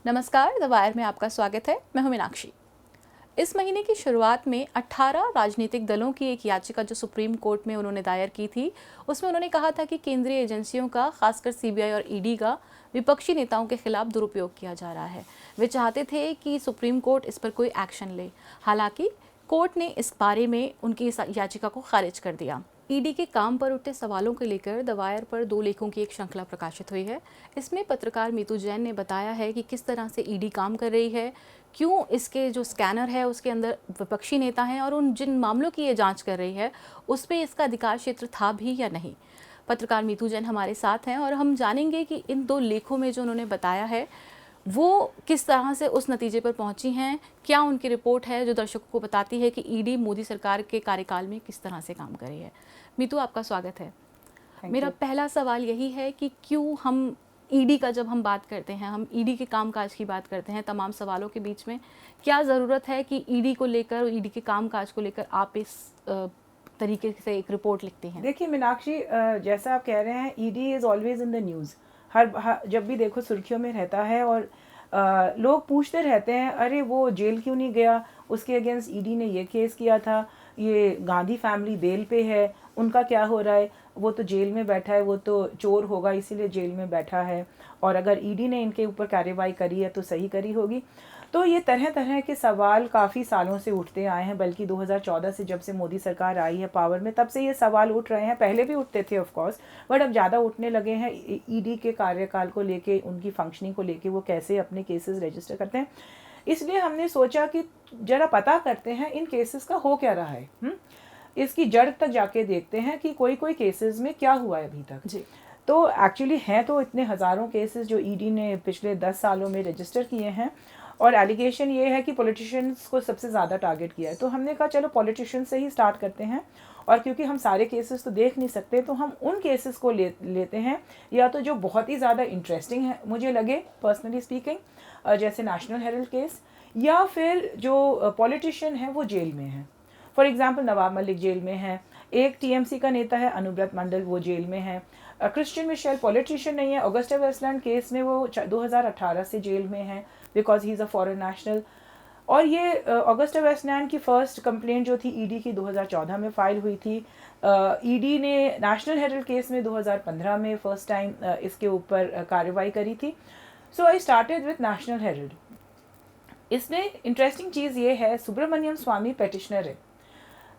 नमस्कार, the wire में आपका स्वागत है। मैं हूं मीनाक्षी। इस महीने की शुरुआत में 18 राजनीतिक दलों की एक याचिका जो सुप्रीम कोर्ट में उन्होंने दायर की थी, उसमें उन्होंने कहा था कि केंद्रीय एजेंसियों का, खासकर सीबीआई और ईडी का विपक्षी नेताओं के खिलाफ दुरुपयोग किया जा रहा है। वे चाहते थे कि सुप्रीम कोर्ट इस पर कोई एक्शन ले। हालांकि कोर्ट ने इस बारे में उनकी इस याचिका को खारिज कर दिया। ईडी के काम पर उठते सवालों को लेकर द वायर पर 2 लेखों की एक श्रृंखला प्रकाशित हुई है। इसमें पत्रकार मीतू जैन ने बताया है कि किस तरह से ईडी काम कर रही है, क्यों इसके जो स्कैनर है उसके अंदर विपक्षी नेता हैं और उन जिन मामलों की ये जांच कर रही है उस पर इसका अधिकार क्षेत्र था भी या नहीं। पत्रकार मीतू जैन हमारे साथ हैं और हम जानेंगे कि इन 2 लेखों में जो उन्होंने बताया है वो किस तरह से उस नतीजे पर पहुंची हैं, क्या उनकी रिपोर्ट है जो दर्शकों को बताती है कि ईडी मोदी सरकार के कार्यकाल में किस तरह से काम कर रही है। मीतू, आपका स्वागत है। मेरा पहला सवाल यही है कि क्यों हम ईडी का जब हम बात करते हैं, हम ईडी के कामकाज की बात करते हैं, तमाम सवालों के बीच में क्या ज़रूरत है कि ईडी को लेकर, ईडी के कामकाज को लेकर आप इस तरीके से एक रिपोर्ट लिखती हैं? देखिए मीनाक्षी, जैसा आप कह रहे हैं, ED is always in the news. हर जब भी देखो सुर्खियों में रहता है और लोग पूछते रहते हैं, अरे वो जेल क्यों नहीं गया, उसके अगेंस्ट ईडी ने ये केस किया था, ये गांधी फैमिली बेल पे है, उनका क्या हो रहा है, वो तो जेल में बैठा है, वो तो चोर होगा इसीलिए जेल में बैठा है, और अगर ईडी ने इनके ऊपर कार्रवाई करी है तो सही करी होगी। तो ये तरह तरह के सवाल काफ़ी सालों से उठते आए हैं, बल्कि 2014 से जब से मोदी सरकार आई है पावर में, तब से ये सवाल उठ रहे हैं। पहले भी उठते थे ऑफ कोर्स, बट अब ज़्यादा उठने लगे हैं ईडी के कार्यकाल को लेके, उनकी फंक्शनिंग को लेके, वो कैसे अपने केसेस रजिस्टर करते हैं। इसलिए हमने सोचा कि ज़रा पता करते हैं इन केसेस का हो क्या रहा है, इसकी जड़ तक जाके देखते हैं कि कोई कोई केसेस में क्या हुआ है अभी तक जी। तो एक्चुअली हैं तो इतने हज़ारों केसेस जो ईडी ने पिछले 10 सालों में रजिस्टर किए हैं, और एलिगेशन ये है कि पॉलिटिशियंस को सबसे ज़्यादा टारगेट किया है। तो हमने कहा चलो पॉलिटिशियंस से ही स्टार्ट करते हैं, और क्योंकि हम सारे केसेस तो देख नहीं सकते तो हम उन केसेस को लेते हैं या तो जो बहुत ही ज़्यादा इंटरेस्टिंग है मुझे लगे पर्सनली स्पीकिंग, जैसे नेशनल हेरल्ड केस, या फिर जो पॉलिटिशियन है वो जेल में है। For example Nawab Malik jail में है, एक टीएमसी का नेता है अनुब्रत मंडल, वो जेल में है। क्रिश्चियन मिशेल पॉलिटिशियन नहीं है, ऑगस्टा वेस्टलैंड केस में वो 2018 से जेल में है because he is a foreign national. और ये ऑगस्टा वेस्टलैंड की फ़र्स्ट कंप्लेंट जो थी ईडी की 2014 में फाइल हुई थी। ईडी ने नेशनल हेरल्ड केस में 2015 में फ़र्स्ट टाइम इसके ऊपर कार्रवाई करी थी। So I started with National Herald. इसमें इंटरेस्टिंग चीज़ ये है, सुब्रमण्यम स्वामी पेटिशनर है।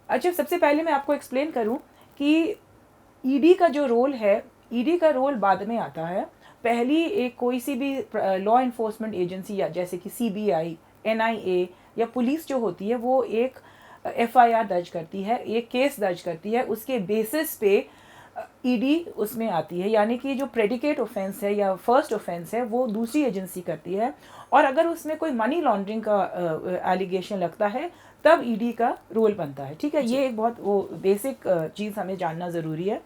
अच्छा, सबसे पहले मैं आपको एक्सप्लेन करूं कि ईडी का जो रोल है, ईडी का रोल बाद में आता है। पहली एक कोई सी भी लॉ इन्फोर्समेंट एजेंसी या जैसे कि सीबीआई, एनआईए या पुलिस जो होती है, वो एक एफआईआर दर्ज करती है, एक केस दर्ज करती है, उसके बेसिस पे ईडी उसमें आती है। यानी कि जो प्रेडिकेट ऑफेंस है या फर्स्ट ऑफेंस है वो दूसरी एजेंसी करती है, और अगर उसमें कोई मनी लॉन्ड्रिंग का एलिगेशन लगता है तब ईडी का रोल बनता है। ठीक है, ये एक बहुत वो बेसिक चीज़ हमें जानना ज़रूरी है।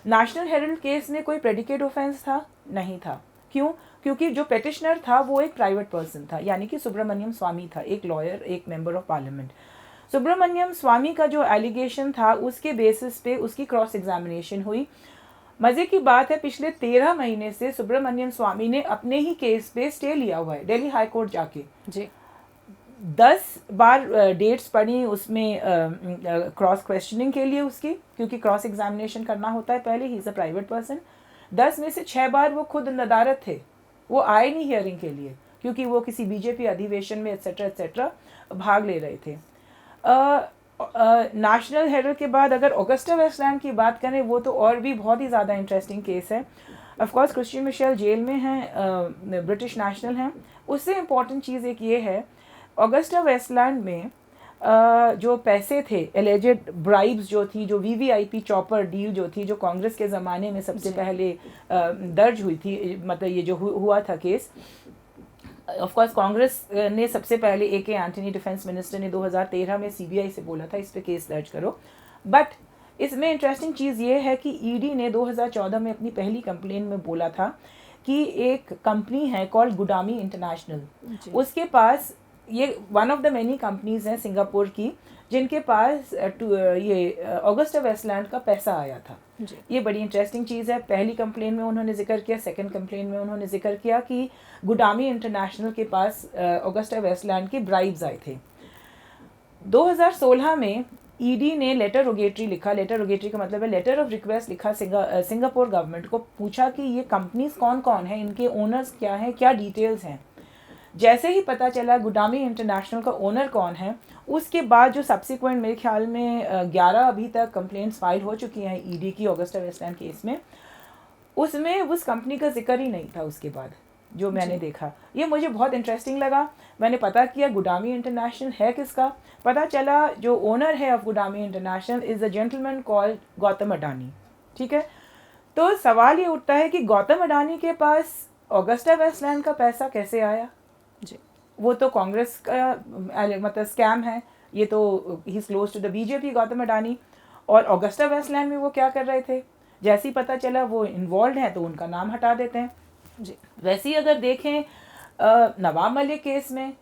नेशनल हेरल्ड केस में कोई प्रेडिकेट ऑफेंस था नहीं था। क्यों? क्योंकि जो पेटिशनर था वो एक प्राइवेट पर्सन था, यानी कि सुब्रमण्यम स्वामी था, एक लॉयर, एक मेंबर ऑफ पार्लियामेंट। सुब्रमण्यम स्वामी का जो एलिगेशन था उसके बेसिस पे उसकी क्रॉस एग्जामिनेशन हुई। मज़े की बात है, पिछले 13 महीने से सुब्रमण्यम स्वामी ने अपने ही केस पे स्टे लिया हुआ है दिल्ली हाई कोर्ट जाके। जी। 10 बार डेट्स पड़ी उसमें क्रॉस क्वेश्चनिंग के लिए उसकी, क्योंकि क्रॉस एग्जामिनेशन करना होता है पहले, he is a private person. 10 में से 6 बार वो खुद नदारत थे, वो आए नहीं हियरिंग के लिए क्योंकि वो किसी बीजेपी अधिवेशन में एट्सेट्रा एट्सेट्रा भाग ले रहे थे। नेशनल हेरल्ड के बाद अगर ऑगस्टा वेस्टलैंड की बात करें, वो तो और भी बहुत ही ज़्यादा इंटरेस्टिंग केस है। Of course Christian Michel jail में हैं, ब्रिटिश नेशनल हैं। उससे इम्पॉर्टेंट चीज़ एक ये है, ऑगस्टा वेस्टलैंड में जो पैसे थे, एलिजेड ब्राइब्स जो थी, जो वीवीआईपी चॉपर डील जो थी, जो कांग्रेस के ज़माने में सबसे पहले दर्ज हुई थी, मतलब ये जो हुआ था केस, ऑफ कोर्स कांग्रेस ने सबसे पहले ए.के. एंटनी डिफेंस मिनिस्टर ने 2013 में सीबीआई से बोला था इस पे केस दर्ज करो। बट इसमें इंटरेस्टिंग चीज़ ये है कि ईडी ने 2014 में अपनी पहली कंप्लेन में बोला था कि एक कंपनी है कॉल्ड गुडामी इंटरनेशनल, उसके पास ये one of the many companies हैं सिंगापुर की जिनके पास ये ऑगस्टा वेस्टलैंड का पैसा आया था। ये बड़ी इंटरेस्टिंग चीज़ है। पहली कंप्लेन में उन्होंने जिक्र किया, सेकंड कंप्लेन में उन्होंने जिक्र किया कि गुडामी इंटरनेशनल के पास ऑगस्टा वेस्टलैंड के ब्राइब्स आए थे। 2016 में ईडी ने लेटर रोगेटरी लिखा, लेटर रोगेटरी का मतलब है लेटर ऑफ रिक्वेस्ट लिखा सिंगापुर गवर्नमेंट को, पूछा कि ये कंपनीज कौन कौन हैं, इनके ओनर्स क्या हैं, क्या डिटेल्स हैं। जैसे ही पता चला गुडामी इंटरनेशनल का ओनर कौन है, उसके बाद जो सब्सिक्वेंट मेरे ख्याल में 11 अभी तक कंप्लेंट्स फाइल हो चुकी हैं ईडी की ऑगस्टा वेस्टलैंड केस में, उसमें उस कंपनी का जिक्र ही नहीं था उसके बाद जो मैंने देखा। ये मुझे बहुत इंटरेस्टिंग लगा। मैंने पता किया गुडामी इंटरनेशनल है किसका, पता चला जो ओनर है of Gudami International is a gentleman called Gautam Adani. ठीक है, तो सवाल ये उठता है कि गौतम अडानी के पास ऑगस्टा वेस्टलैंड का पैसा कैसे आया जी? वो तो कांग्रेस का मतलब स्कैम है, ये तो ही is close to the BJP Gautam Adani. और ऑगस्टा वेस्टलैंड में वो क्या कर रहे थे, जैसे ही पता चला वो इन्वॉल्व हैं तो उनका नाम हटा देते हैं जी। वैसे ही अगर देखें नवाब मलिक केस में,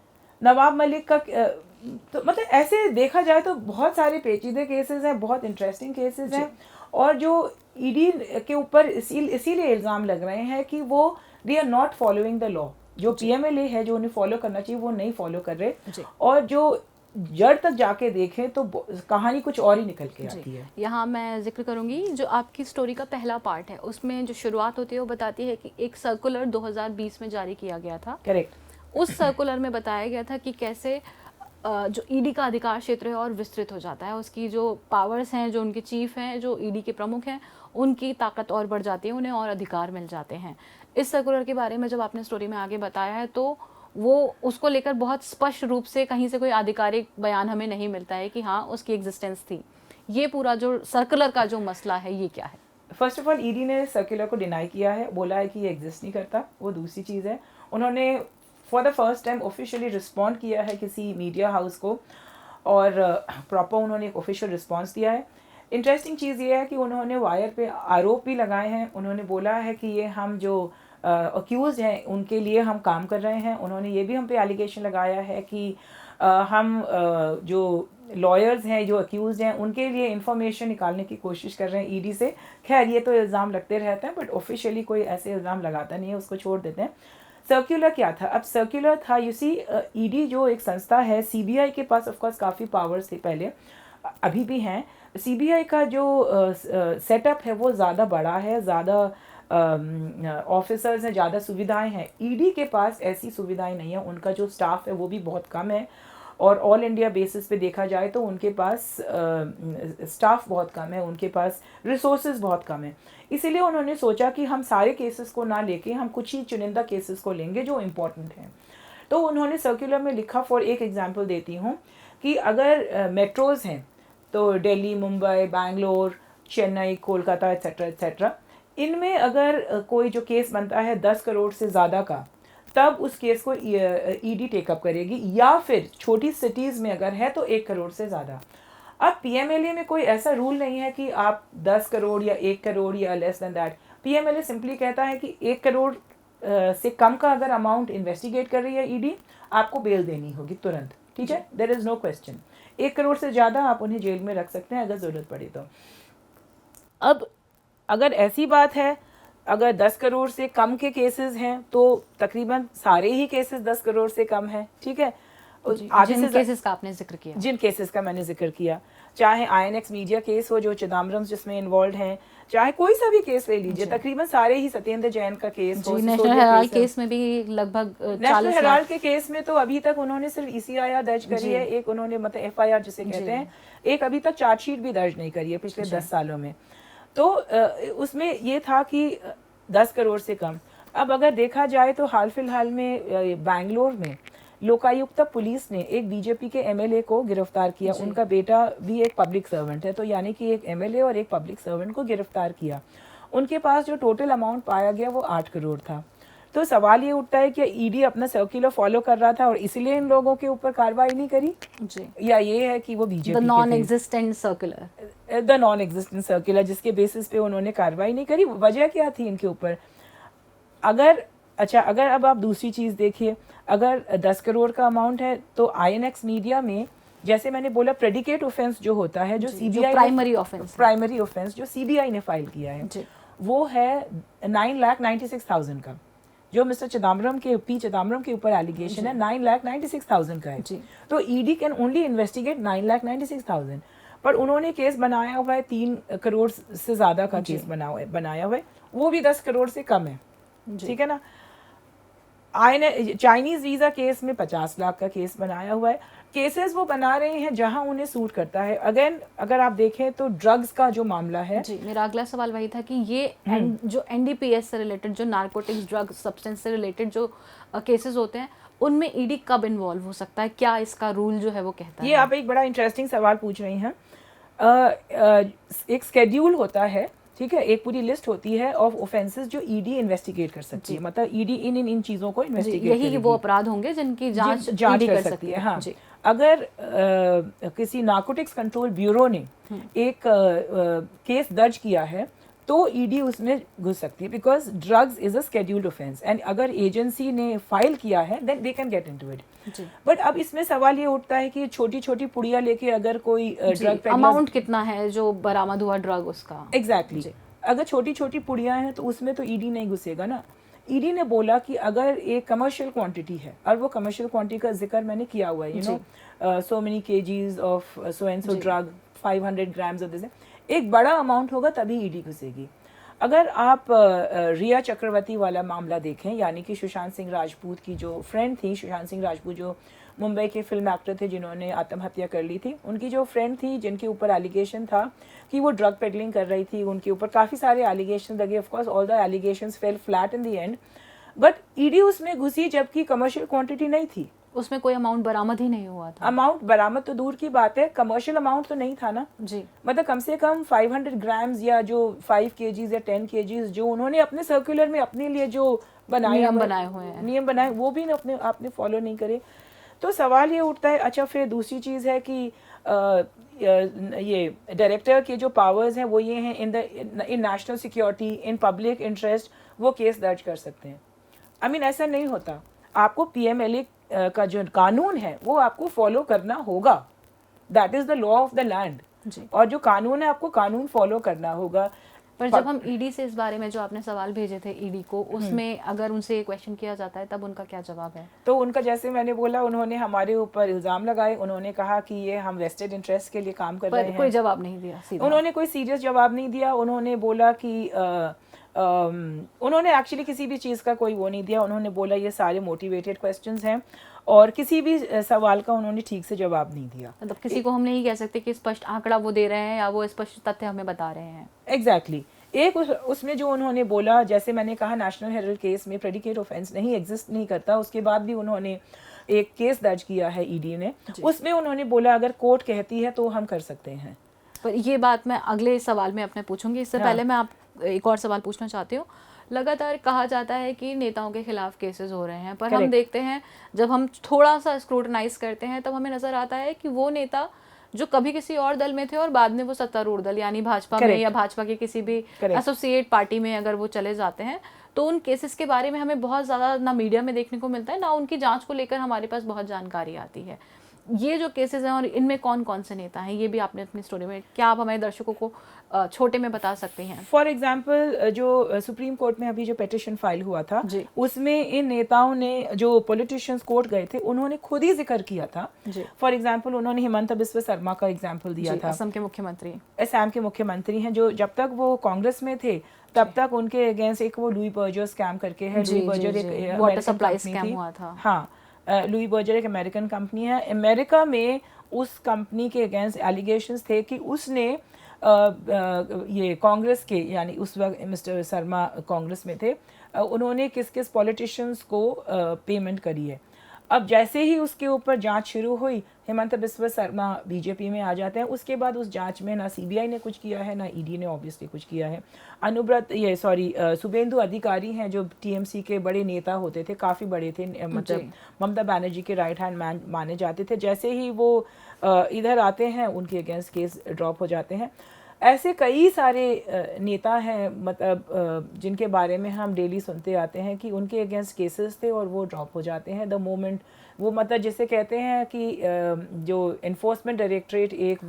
नवाब मलिक का तो मतलब ऐसे देखा जाए तो बहुत सारे पेचीदे केसेस हैं, बहुत इंटरेस्टिंग केसेस हैं। और जो ईडी के ऊपर इसीलिए इल्ज़ाम लग रहे हैं कि वो they are not following the law. जो पीएमएलए है जो उन्हें फॉलो करना चाहिए वो नहीं फॉलो कर रहे, और जो जड़ तक जाके देखें तो कहानी कुछ और ही निकल के आती है। यहाँ मैं जिक्र करूँगी जो आपकी स्टोरी का पहला पार्ट है, उसमें जो शुरुआत होती है वो बताती है कि एक सर्कुलर 2020 में जारी किया गया था। करेक्ट। उस सर्कुलर में बताया गया था कि कैसे जो ईडी का अधिकार क्षेत्र है और विस्तृत हो जाता है, उसकी जो पावर्स हैं, जो उनके चीफ हैं, जो ईडी के प्रमुख हैं, उनकी ताकत और बढ़ जाती है, उन्हें और अधिकार मिल जाते हैं। इस सर्कुलर के बारे में जब आपने स्टोरी में आगे बताया है तो वो उसको लेकर बहुत स्पष्ट रूप से कहीं से कोई आधिकारिक बयान हमें नहीं मिलता है कि हाँ उसकी एग्जिस्टेंस थी। ये पूरा जो सर्कुलर का जो मसला है ये क्या है? फर्स्ट ऑफ ऑल ईडी ने सर्कुलर को डिनाई किया है, बोला है कि ये एग्जिस्ट नहीं करता। वो दूसरी चीज़ है, उन्होंने for the first time officially respond किया है किसी मीडिया हाउस को, और प्रॉपर उन्होंने एक ऑफिशियल रिस्पॉन्स दिया है। इंटरेस्टिंग चीज़ ये है कि उन्होंने वायर पे आरोप भी लगाए हैं। उन्होंने बोला है कि ये हम जो अक्यूज़ हैं उनके लिए हम काम कर रहे हैं। उन्होंने ये भी हम पे एलिगेशन लगाया है कि हम जो लॉयर्स हैं जो अक्यूज़ हैं उनके लिए इंफॉर्मेशन निकालने की कोशिश कर रहे हैं ईडी से। खैर ये तो इल्ज़ाम लगते रहते हैं, बट ऑफिशियली कोई ऐसे इल्ज़ाम लगाता नहीं है, उसको छोड़ देते हैं। सर्कुलर क्या था? अब सर्कुलर था, यू सी ईडी जो एक संस्था है, सीबीआई के पास ऑफकोर्स काफ़ी पावर्स थे पहले, अभी भी हैं। सीबीआई का जो सेटअप है वो ज़्यादा बड़ा है, ज़्यादा ऑफिसर्स हैं, ज़्यादा सुविधाएं हैं। ईडी के पास ऐसी सुविधाएं नहीं है, उनका जो स्टाफ है वो भी बहुत कम है, और ऑल इंडिया बेसिस पे देखा जाए तो उनके पास स्टाफ बहुत कम है, उनके पास रिसोर्सेज बहुत कम है। इसीलिए उन्होंने सोचा कि हम सारे केसेस को ना लेके हम कुछ ही चुनिंदा केसेस को लेंगे जो इम्पोर्टेंट हैं। तो उन्होंने सर्कुलर में लिखा, फॉर एक एग्जांपल देती हूँ, कि अगर मेट्रोज़ हैं तो दिल्ली, मुंबई, बैंगलोर, चेन्नई, कोलकाता एट्सेट्रा एट्सेट्रा, इनमें अगर कोई जो केस बनता है 10 करोड़ से ज़्यादा का, तब उस केस को ईडी टेकअप करेगी, या फिर छोटी सिटीज़ में अगर है तो 1 करोड़ से ज़्यादा। अब पीएमएलए में कोई ऐसा रूल नहीं है कि आप 10 करोड़ या 1 करोड़ या less than that. PMLA simply कहता है कि 1 करोड़ से कम का अगर अमाउंट इन्वेस्टिगेट कर रही है ईडी, आपको बेल देनी होगी तुरंत। ठीक है, there is no question. 1 crore से ज़्यादा आप उन्हें जेल में रख सकते हैं अगर ज़रूरत पड़े तो। अब अगर ऐसी बात है, अगर 10 करोड़ से कम के केसेस हैं तो तकरीबन सारे ही केसेस 10 करोड़ से कम हैं। ठीक है, जिन केसेस का आपने जिक्र किया, जिन केसेस का मैंने जिक्र किया, चाहे आईएनएक्स मीडिया केस हो जो चिदम्बरम जिसमें इन्वॉल्व हैं, चाहे कोई सा भी केस ले लीजिए, तकरीबन सारे ही, सत्येंद्र जैन का केस हो, नेशनल हेराल्ड केस में भी लगभग नेशनल हेराल्ड के केस में तो अभी तक उन्होंने सिर्फ ईसीआईआर दर्ज करी है, एक उन्होंने मतलब एफआईआर जिसे कहते हैं, एक अभी तक चार्जशीट भी दर्ज नहीं करी है पिछले 10 सालों में। तो उसमें ये था कि 10 करोड़ से कम। अब अगर देखा जाए तो हाल फिलहाल में बैंगलोर में लोकायुक्त पुलिस ने एक बीजेपी के एमएलए को गिरफ्तार किया। उनका बेटा भी एक पब्लिक सर्वेंट है, तो यानी कि एक एमएलए और एक पब्लिक सर्वेंट को गिरफ्तार किया। उनके पास जो टोटल अमाउंट पाया गया वो 8 करोड़ था। तो सवाल ये उठता है कि ईडी अपना सर्कुलर फॉलो कर रहा था और इसलिए इन लोगों के ऊपर कार्रवाई नहीं करी जी, या ये है कि वो बीजेपी नॉन एग्जिस्टेंट सर्कुलर जिसके बेसिस पे उन्होंने कार्रवाई नहीं करी, वजह क्या थी इनके ऊपर? अगर अच्छा, अगर अब आप दूसरी चीज़ देखिए, अगर 10 करोड़ का अमाउंट है तो INX मीडिया में, जैसे मैंने बोला, प्रेडिकेट ऑफेंस जो होता है, जो जी, CBI जो प्राइमरी ऑफेंस है। प्राइमरी ऑफेंस जो CBI ने फाइल किया है, जी। वो है 9,96,000 का। जो मिस्टर चिदम्बरम के ऊपर एलिगेशन है 9,96,000 का है। जी। तो ED कैन ओनली इन्वेस्टिगेट 9,96,000, पर उन्होंने केस बनाया हुआ है 3 करोड़ से ज़्यादा का केस बनाया हुआ है, वो भी 10 करोड़ से कम है। ठीक है ना। चाइनीज वीजा केस में 50 लाख का केस बनाया हुआ है। केसेस वो बना रहे हैं जहां उन्हें सूट करता है। अगेन अगर आप देखें तो ड्रग्स का जो मामला है, जी, मेरा अगला सवाल वही था कि ये जो NDPS से रिलेटेड, जो नारकोटिक्स ड्रग सब्सटेंस से रिलेटेड जो केसेस होते हैं, उनमें ED कब इन्वॉल्व हो सकता है? क्या इसका रूल जो है वो कहता है? ये आप एक बड़ा इंटरेस्टिंग सवाल पूछ रही हैं। एक स्केड्यूल होता है, ठीक है, एक पूरी लिस्ट होती है ऑफ ऑफेंसेस जो ED इन्वेस्टिगेट कर सकती है, मतलब ED इन चीज़ों को इन्वेस्टिगेट यही करेगी। वो अपराध होंगे जिनकी जांच जांच ED कर सकती है। हाँ, जी। अगर किसी नार्कोटिक्स कंट्रोल ब्यूरो ने एक केस दर्ज किया है तो ED उसमें घुस सकती है, because drugs is a scheduled offence, and अगर एजेंसी ने फाइल किया है then they can get into it. But अब इसमें सवाल ये उठता है कि छोटी छोटी पुड़िया लेके अगर कोई ड्रग अमाउंट कितना है जो बरामद हुआ ड्रग उसका? एग्जैक्टली। अगर छोटी छोटी पुड़िया हैं तो उसमें तो ED नहीं घुसेगा ना। ED ने बोला कि अगर एक कमर्शियल क्वांटिटी है, और वो कमर्शियल क्वांटिटी का जिक्र मैंने किया हुआ है, you know, so many kgs of so and so drug, 500 grams of this, एक बड़ा अमाउंट होगा तभी ED घुसेगी। अगर आप रिया चक्रवर्ती वाला मामला देखें, यानी कि सुशांत सिंह राजपूत की जो फ्रेंड थी, सुशांत सिंह राजपूत जो मुंबई के फिल्म एक्टर थे जिन्होंने आत्महत्या कर ली थी, उनकी जो फ्रेंड थी जिनके ऊपर एलिगेशन था कि वो ड्रग पेडलिंग कर रही थी, उनके ऊपर काफ़ी सारे एलिगेशन लगे। Of course all the allegations fail flat in the end, but ED उसमें घुसी जबकि कमर्शियल क्वांटिटी नहीं थी, उसमें कोई अमाउंट बरामद ही नहीं हुआ था। अमाउंट बरामद तो दूर की बात है, कमर्शियल अमाउंट तो नहीं था ना जी। मतलब कम से कम 500 ग्राम्स या जो 5 kgs या 10 kgs जो उन्होंने अपने सर्कुलर में अपने लिए जो नियम बनाए हुए हैं, नियम बनाए, वो भी अपने आपने फॉलो नहीं करे। तो सवाल ये उठता है, अच्छा फिर दूसरी चीज़ है कि ये डायरेक्टर के जो पावर्स हैं वो ये हैं, in national security, in public interest वो केस दर्ज कर सकते हैं। आई मीन ऐसा नहीं होता, आपको PMLA का जो कानून है वो आपको फॉलो करना होगा, that is the law of the land, और जो कानून है आपको कानून फॉलो करना होगा। पर जब हम ED से इस बारे में जो आपने सवाल भेजे थे ED को, उसमें अगर उनसे क्वेश्चन किया जाता है तब उनका क्या जवाब है? तो उनका, जैसे मैंने बोला, उन्होंने हमारे ऊपर इल्ज़ाम लगाए, उन्होंने कहा कि ये हम वेस्टेड इंटरेस्ट के लिए काम कर रहे हैं। कोई जवाब नहीं दिया सीधा। उन्होंने कोई सीरियस जवाब नहीं दिया। उन्होंने बोला कि उन्होंने एक्चुअली किसी भी चीज़ का कोई वो नहीं दिया। उन्होंने बोला ये सारे मोटिवेटेड क्वेश्चंस हैं, और किसी भी सवाल का उन्होंने ठीक से जवाब नहीं दिया। मतलब किसी को हम नहीं कह सकते कि स्पष्ट आंकड़ा वो दे रहे हैं या वो स्पष्ट तथ्य हमें बता रहे हैं। एग्जैक्टली। एक उसमें जो उन्होंने बोला, जैसे मैंने कहा, नेशनल हेरल्ड केस में प्रेडिकेट ऑफेंस नहीं एग्जिस्ट नहीं करता, उसके बाद भी उन्होंने एक केस दर्ज किया है ED ने, उसमें उन्होंने बोला अगर कोर्ट कहती है तो हम कर सकते हैं। पर ये बात मैं अगले सवाल में अपने पूछूंगी, इससे पहले मैं आप एक और सवाल पूछना चाहती हूँ। लगातार कहा जाता है कि नेताओं के खिलाफ केसेस हो रहे हैं, पर हम देखते हैं जब हम थोड़ा सा स्क्रूटनाइज करते हैं तब हमें नजर आता है कि वो नेता जो कभी किसी और दल में थे और बाद में वो सत्तारूढ़ दल यानी भाजपा में या भाजपा के किसी भी एसोसिएट पार्टी में अगर वो चले जाते हैं तो उन केसेस के बारे में हमें बहुत ज़्यादा ना मीडिया में देखने को मिलता है, ना उनकी जांच को लेकर हमारे पास बहुत जानकारी आती है। ये जो केसेस हैं और इनमें कौन कौन से नेता हैं, ये भी आपने अपनी स्टोरी में, क्या आप हमारे दर्शकों को छोटे में बता सकते हैं? फॉर एग्जाम्पल, जो सुप्रीम कोर्ट में अभी जो पिटिशन फाइल हुआ था, उसमें इन नेताओं ने, जो पॉलिटिशियंस कोर्ट गए थे, उन्होंने खुद ही जिक्र किया था। फॉर एग्जाम्पल उन्होंने हिमंता बिस्वा शर्मा का एग्जाम्पल दिया था, असम के मुख्यमंत्री। असम के मुख्यमंत्री हैं, जो जब तक वो कांग्रेस में थे तब तक उनके अगेंस्ट एक वो लुई बर्जर स्कैम करके है, लुई बर्जर एक वाटर सप्लाई स्कैम हुआ था। हाँ, लुई बर्जर एक अमेरिकन कंपनी है। अमेरिका में उस कंपनी के अगेंस्ट एलिगेशंस थे कि उसने ये कांग्रेस के, यानी उस वक्त मिस्टर शर्मा कांग्रेस में थे, उन्होंने किस किस पॉलिटिशियंस को पेमेंट करी है। अब जैसे ही उसके ऊपर जांच शुरू हुई, हिमंता बिस्वा शर्मा बीजेपी में आ जाते हैं। उसके बाद उस जांच में ना CBI ने कुछ किया है, ना ED ने ऑब्वियसली कुछ किया है। शुभेंदु अधिकारी हैं, जो TMC के बड़े नेता होते थे, काफ़ी बड़े थे, मतलब ममता बनर्जी के राइट हैंड मैन माने जाते थे। जैसे ही वो इधर आते हैं, उनके अगेंस्ट केस ड्रॉप हो जाते हैं। ऐसे कई सारे नेता हैं मतलब जिनके बारे में हम डेली सुनते आते हैं कि उनके अगेंस्ट केसेस थे और वो ड्रॉप हो जाते हैं द मोमेंट वो मतलब जिसे कहते हैं कि जो इन्फोर्समेंट डायरेक्टरेट एक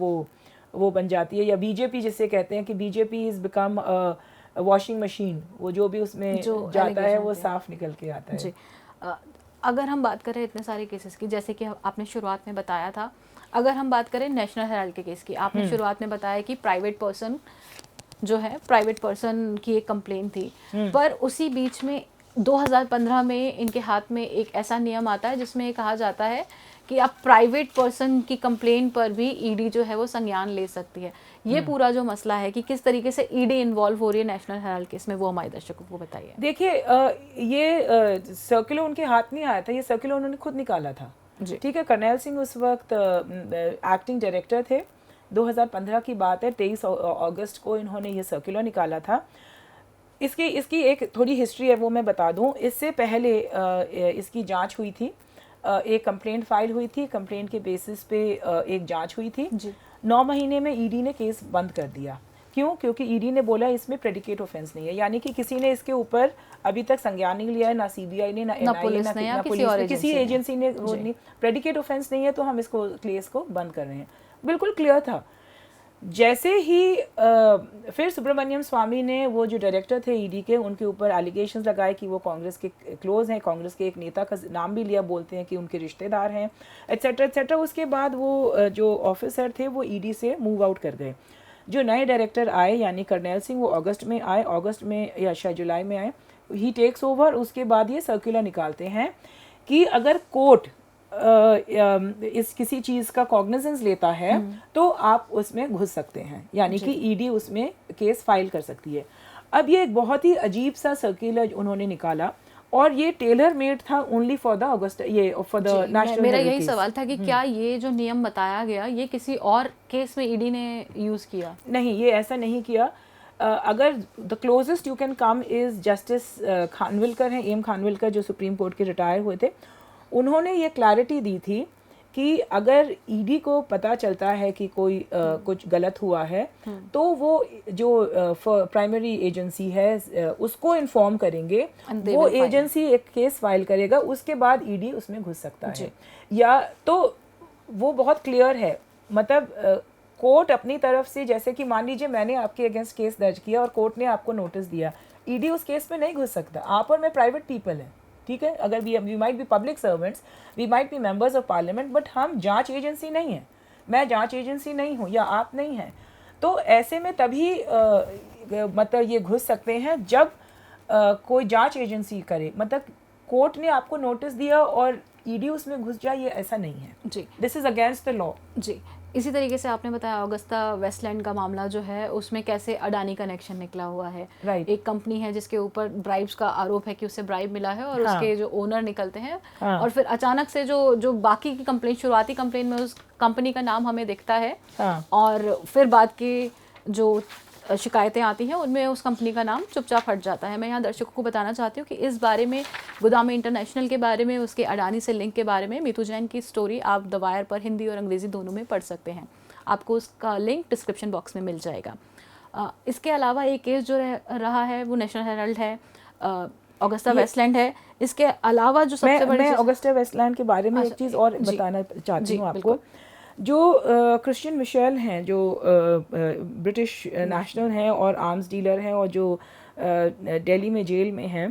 वो बन जाती है, या बीजेपी जिसे कहते हैं कि BJP is become washing machine, वो जो भी उसमें जो जाता है वो allegation थे। साफ निकल के आता है। जी। अगर हम बात करें इतने सारे केसेस की, जैसे कि आपने शुरुआत में बताया था, अगर हम बात करें नेशनल हेराल्ड के केस की, आपने शुरुआत में बताया कि प्राइवेट पर्सन जो है, प्राइवेट पर्सन की एक कंप्लेंट थी, पर उसी बीच में 2015 में इनके हाथ में एक ऐसा नियम आता है जिसमें ये कहा जाता है कि आप प्राइवेट पर्सन की कंप्लेंट पर भी ईडी जो है वो संज्ञान ले सकती है। ये पूरा जो मसला है कि किस तरीके से ईडी इन्वॉल्व हो रही है नेशनल हेराल्ड केस में, वो हमारे दर्शकों को बताइए। देखिए ये सर्कुलर उनके हाथ नहीं आया था, ये सर्कुलर उन्होंने खुद निकाला था। जी। ठीक है, करनैल सिंह उस वक्त एक्टिंग डायरेक्टर थे, 2015 की बात है, 23 अगस्त को इन्होंने ये सर्कुलर निकाला था। इसकी एक थोड़ी हिस्ट्री है, वो मैं बता दूं। इससे पहले इसकी जांच हुई थी, एक कंप्लेंट फाइल हुई थी, कंप्लेंट के बेसिस पे एक जांच हुई थी। जी। 9 महीने में ईडी ने केस बंद कर दिया। क्यों? क्योंकि ईडी ने बोला इसमें प्रेडिकेट ऑफेंस नहीं है, यानी कि किसी ने इसके ऊपर अभी तक संज्ञान नहीं लिया है, ना सीबीआई ने, ना एनआईए, पुलिस ना ने या किसी पुलिस और ने, किसी एजेंसी एजेंसी ने वो नहीं, प्रेडिकेट ऑफेंस नहीं है तो हम इसको केस को बंद कर रहे हैं। बिल्कुल क्लियर था। जैसे ही फिर सुब्रमण्यम स्वामी ने, वो जो डायरेक्टर थे ईडी के, उनके ऊपर एलिगेशंस लगाए कि वो कांग्रेस के क्लोज हैं, कांग्रेस के एक नेता का नाम भी लिया, बोलते हैं कि उनके रिश्तेदार हैं, एट्सेट्रा एट्सेट्रा। उसके बाद वो जो ऑफिसर थे वो ईडी से मूव आउट कर गए। जो नए डायरेक्टर आए यानी करनैल सिंह, वो अगस्त में आए, अगस्त में या शायद जुलाई में आए, ही टेक्स ओवर। उसके बाद ये सर्कुलर निकालते हैं कि अगर कोर्ट इस किसी चीज़ का कॉग्निजेंस लेता है तो आप उसमें घुस सकते हैं, यानी कि ईडी उसमें केस फाइल कर सकती है। अब ये एक बहुत ही अजीब सा सर्कुलर उन्होंने निकाला, और ये टेलर मेड था ओनली फॉर द अगस्त, ये फॉर द नेशनल। मेरा यही सवाल था कि क्या ये जो नियम बताया गया ये किसी और केस में ईडी ने यूज़ किया? नहीं, ये ऐसा नहीं किया। अगर the closest you can come is justice Khanwilkar हैं, एम खानविलकर, जो सुप्रीम कोर्ट के रिटायर हुए थे। उन्होंने ये क्लैरिटी दी थी कि अगर ईडी को पता चलता है कि कोई कुछ गलत हुआ है तो वो जो प्राइमरी एजेंसी है उसको इन्फॉर्म करेंगे, वो एजेंसी एक केस फाइल करेगा, उसके बाद ईडी उसमें घुस सकता है। या तो वो बहुत क्लियर है, मतलब कोर्ट अपनी तरफ से, जैसे कि मान लीजिए मैंने आपके अगेंस्ट केस दर्ज किया और कोर्ट ने आपको नोटिस दिया, ईडी उस केस में नहीं घुस सकता। आप और मैं प्राइवेट पीपल हैं, ठीक है, अगर we might be public servants, we might be members of parliament, but हम जांच एजेंसी नहीं है। मैं जांच एजेंसी नहीं हूँ या आप नहीं हैं। तो ऐसे में तभी मतलब ये घुस सकते हैं जब कोई जांच एजेंसी करे, मतलब कोर्ट ने आपको नोटिस दिया और ईडी उसमें घुस जाए, ये ऐसा नहीं है। जी, this is against the law. जी। इसी तरीके से आपने बताया ऑगस्टा वेस्टलैंड का मामला जो है, उसमें कैसे अडानी कनेक्शन निकला हुआ है। Right. एक कंपनी है जिसके ऊपर ब्राइब्स का आरोप है कि उससे ब्राइब मिला है, और उसके जो ओनर निकलते हैं, और फिर अचानक से जो बाकी की कंप्लेंट, शुरुआती कंप्लेंट में उस कंपनी का नाम हमें दिखता है, और फिर बाद की जो शिकायतें आती हैं उनमें उस कंपनी का नाम चुपचाप हट जाता है। मैं यहाँ दर्शकों को बताना चाहती हूँ कि इस बारे में, गोदामी इंटरनेशनल के बारे में, उसके अडानी से लिंक के बारे में मीतू जैन की स्टोरी आप द वायर पर हिंदी और अंग्रेज़ी दोनों में पढ़ सकते हैं। आपको उसका लिंक डिस्क्रिप्शन बॉक्स में मिल जाएगा। इसके अलावा एक केस जो रहा है वो नेशनल हेराल्ड है, ऑगस्टा वेस्टलैंड है। इसके अलावा जो सबसे बड़ी, मैं ऑगस्टा वेस्टलैंड के बारे में एक चीज़ और बताना चाहती हूँ आपको। जो क्रिश्चियन मिशेल हैं, जो ब्रिटिश नेशनल हैं और आर्म्स डीलर हैं, और जो दिल्ली में जेल में हैं,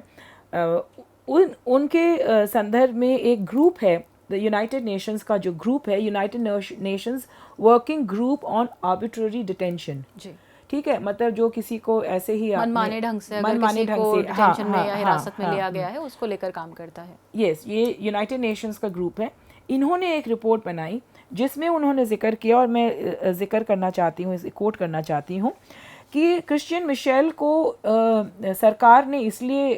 उनके संदर्भ में एक ग्रुप है, द यूनाइटेड नेशंस का जो ग्रुप है, United Nations working group on arbitrary detention. ठीक है, मतलब जो किसी को ऐसे ही मनमाने ढंग से डिटेंशन में या हिरासत में लिया गया है, उसको लेकर काम करता है। यस, ये यूनाइटेड नेशंस का ग्रुप है। इन्होंने एक रिपोर्ट बनाई जिसमें उन्होंने जिक्र किया, और मैं जिक्र करना चाहती हूँ, इसे कोट करना चाहती हूँ, कि क्रिश्चियन मिशेल को सरकार ने इसलिए,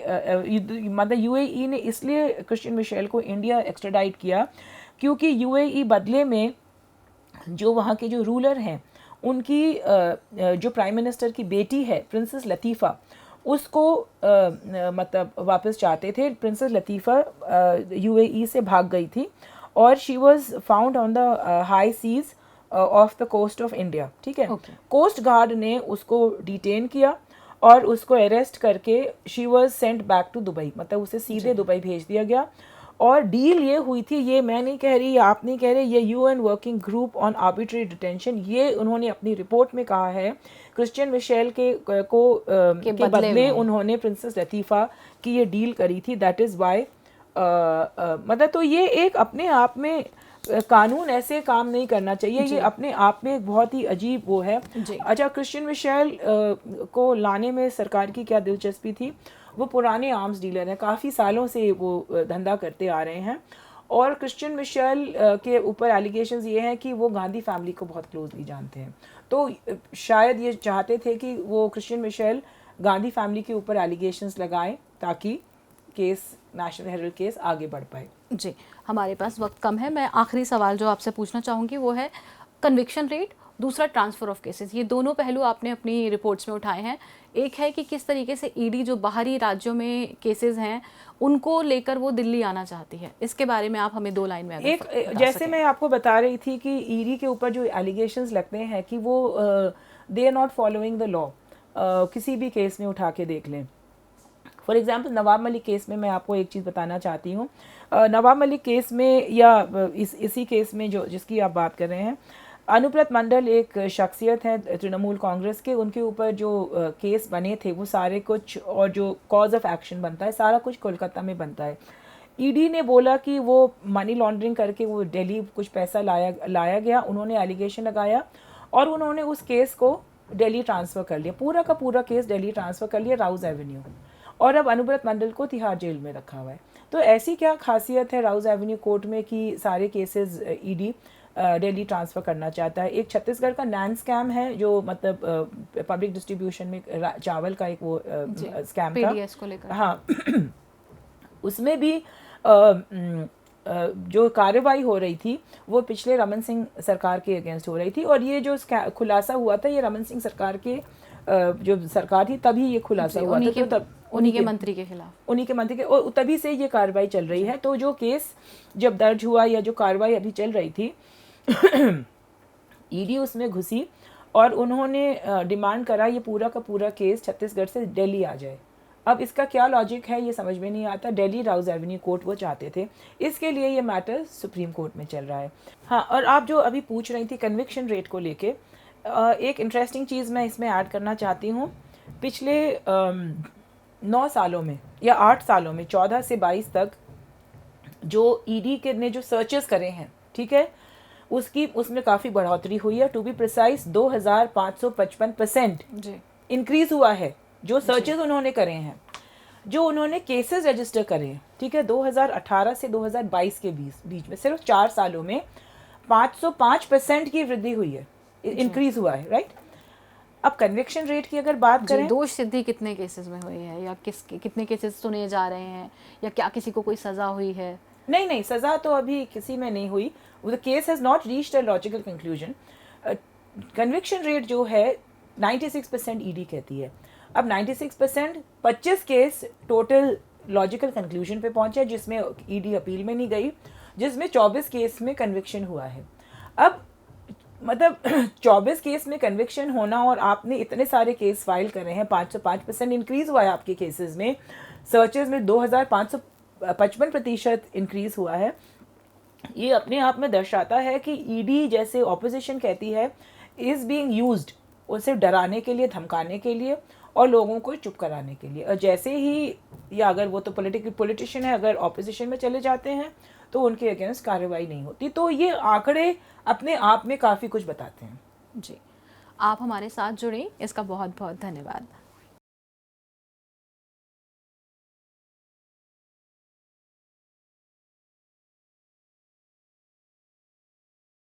मतलब यूएई ने इसलिए क्रिश्चियन मिशेल को इंडिया एक्स्ट्राडाइट किया क्योंकि यूएई बदले में जो वहाँ के जो रूलर हैं, उनकी जो प्राइम मिनिस्टर की बेटी है प्रिंसेस लतीफ़ा, उसको मतलब वापस चाहते थे। प्रिंसेस लतीफ़ा यूएई से भाग गई थी और she was found on the high seas of the coast of India, ठीक है। Okay. कोस्ट गार्ड ने उसको डिटेन किया और उसको अरेस्ट करके she was sent back to Dubai, मतलब उसे सीधे दुबई भेज दिया गया। और डील ये हुई थी, ये मैं नहीं कह रही, आप नहीं कह रहे, ये UN working group on arbitrary detention, ये उन्होंने अपनी रिपोर्ट में कहा है क्रिश्चियन मिशेल के बदले उन्होंने प्रिंसेस लतीफ़ा की ये डील करी थी। दैट इज़ वाई मतलब तो ये एक अपने आप में कानून ऐसे काम नहीं करना चाहिए, ये अपने आप में एक बहुत ही अजीब वो है। अच्छा, क्रिश्चियन मिशेल को लाने में सरकार की क्या दिलचस्पी थी? वो पुराने आर्म्स डीलर हैं, काफ़ी सालों से वो धंधा करते आ रहे हैं। और क्रिश्चियन मिशेल के ऊपर एलिगेशंस ये हैं कि वो गांधी फैमिली को बहुत क्लोजली जानते हैं, तो शायद ये चाहते थे कि वो क्रिश्चियन मिशेल गांधी फैमिली के ऊपर एलिगेशंस लगाएं ताकि केस, नेशनल हेरल्ड केस आगे बढ़ पाए। जी, हमारे पास वक्त कम है, मैं आखिरी सवाल जो आपसे पूछना चाहूँगी वो है कन्विक्शन रेट, दूसरा ट्रांसफ़र ऑफ केसेस, ये दोनों पहलू आपने अपनी रिपोर्ट्स में उठाए हैं। एक है कि किस तरीके से ईडी जो बाहरी राज्यों में केसेस हैं उनको लेकर वो दिल्ली आना चाहती है, इसके बारे में आप हमें 2 लाइन में एक जैसे मैं आपको बता रही थी कि ईडी के ऊपर जो एलिगेशंस लगते हैं कि वो they are not following the law, किसी भी केस में उठा के देख लें। For example Nawab Malik case में मैं आपको एक चीज़ बताना चाहती हूँ। नवाब मलिक केस में या इसी केस में जो जिसकी आप बात कर रहे हैं, अनुव्रत मंडल एक शख्सियत है तृणमूल कांग्रेस के, उनके ऊपर जो केस बने थे वो सारे कुछ, और जो कॉज ऑफ एक्शन बनता है सारा कुछ कोलकाता में बनता है। ईडी ने बोला कि वो मनी लॉन्ड्रिंग करके वो दिल्ली कुछ पैसा लाया गया, उन्होंने एलिगेशन लगाया और उन्होंने उस केस को दिल्ली ट्रांसफ़र कर लिया, पूरा का पूरा केस दिल्ली ट्रांसफ़र कर लिया राउज़ एवेन्यू, और अब अनुव्रत मंडल को तिहाड़ जेल में रखा हुआ है। तो ऐसी क्या खासियत है राउज़ एवेन्यू कोर्ट में कि सारे केसेस ईडी दिल्ली ट्रांसफ़र करना चाहता है? एक छत्तीसगढ़ का नैन स्कैम है जो मतलब पब्लिक डिस्ट्रीब्यूशन में चावल का एक वो स्कैम था, PDS को लेकर। हाँ उसमें भी जो कार्रवाई हो रही थी वो पिछले रमन सिंह सरकार के अगेंस्ट हो रही थी, और ये जो खुलासा हुआ था ये रमन सिंह सरकार के जो सरकार थी तभी ये खुलासा हुआ था, तो तब उन्हीं के मंत्री के खिलाफ, उन्हीं के मंत्री के, और तभी से ये कार्रवाई चल रही है। तो जो केस जब दर्ज हुआ या जो कार्रवाई अभी चल रही थी ईडी उसमें घुसी और उन्होंने डिमांड करा ये पूरा का पूरा केस छत्तीसगढ़ से दिल्ली आ जाए। अब इसका क्या लॉजिक है ये समझ में नहीं आता। दिल्ली राउज़ एवेन्यू कोर्ट वो चाहते थे, इसके लिए ये मैटर सुप्रीम कोर्ट में चल रहा है। हाँ, और आप जो अभी पूछ रही थी कन्विक्शन रेट को लेके, एक इंटरेस्टिंग चीज़ मैं इसमें ऐड करना चाहती हूँ। पिछले 9 सालों में या 8 सालों में 14 से 22 तक जो ईडी के ने जो सर्चेस करे हैं, ठीक है, उसमें काफ़ी बढ़ोतरी हुई है। टू बी प्रिसाइज 2555% इंक्रीज़ हुआ है जो सर्चेस उन्होंने करे हैं। जो उन्होंने केसेस रजिस्टर करे हैं, ठीक है, 2018 से 2022 के बीच में सिर्फ 4 सालों में 505% की वृद्धि हुई है, इंक्रीज हुआ है, राइट। अब कन्विक्शन रेट की अगर बात करें, दोष सिद्धि कितने केसेस में हुई है या कितने केसेस सुने जा रहे हैं या क्या किसी को कोई सज़ा हुई है? नहीं, सज़ा तो अभी किसी में नहीं हुई। The case has not reached a logical conclusion. Conviction rate जो है 96% ईडी कहती है। अब 96% 25 केस टोटल लॉजिकल कंक्लूजन पे पहुंचे जिसमें ईडी अपील में नहीं गई, जिसमें 24 केस में कन्विक्शन हुआ है। अब मतलब 24 केस में कन्विक्शन होना और आपने इतने सारे केस फाइल कर रहे हैं, 505% इंक्रीज़ हुआ है आपके केसेस में, सर्चेज में 2555% इंक्रीज़ हुआ है। ये अपने आप में दर्शाता है कि ईडी, जैसे ऑपोजिशन कहती है, इज़ बीइंग यूज्ड, उसे डराने के लिए, धमकाने के लिए और लोगों को चुप कराने के लिए। और जैसे ही, या अगर वो तो पॉलिटिशियन है, अगर ऑपोजिशन में चले जाते हैं तो उनके अगेंस्ट कार्रवाई नहीं होती। तो ये आंकड़े अपने आप में काफ़ी कुछ बताते हैं। जी, आप हमारे साथ जुड़े, इसका बहुत बहुत धन्यवाद।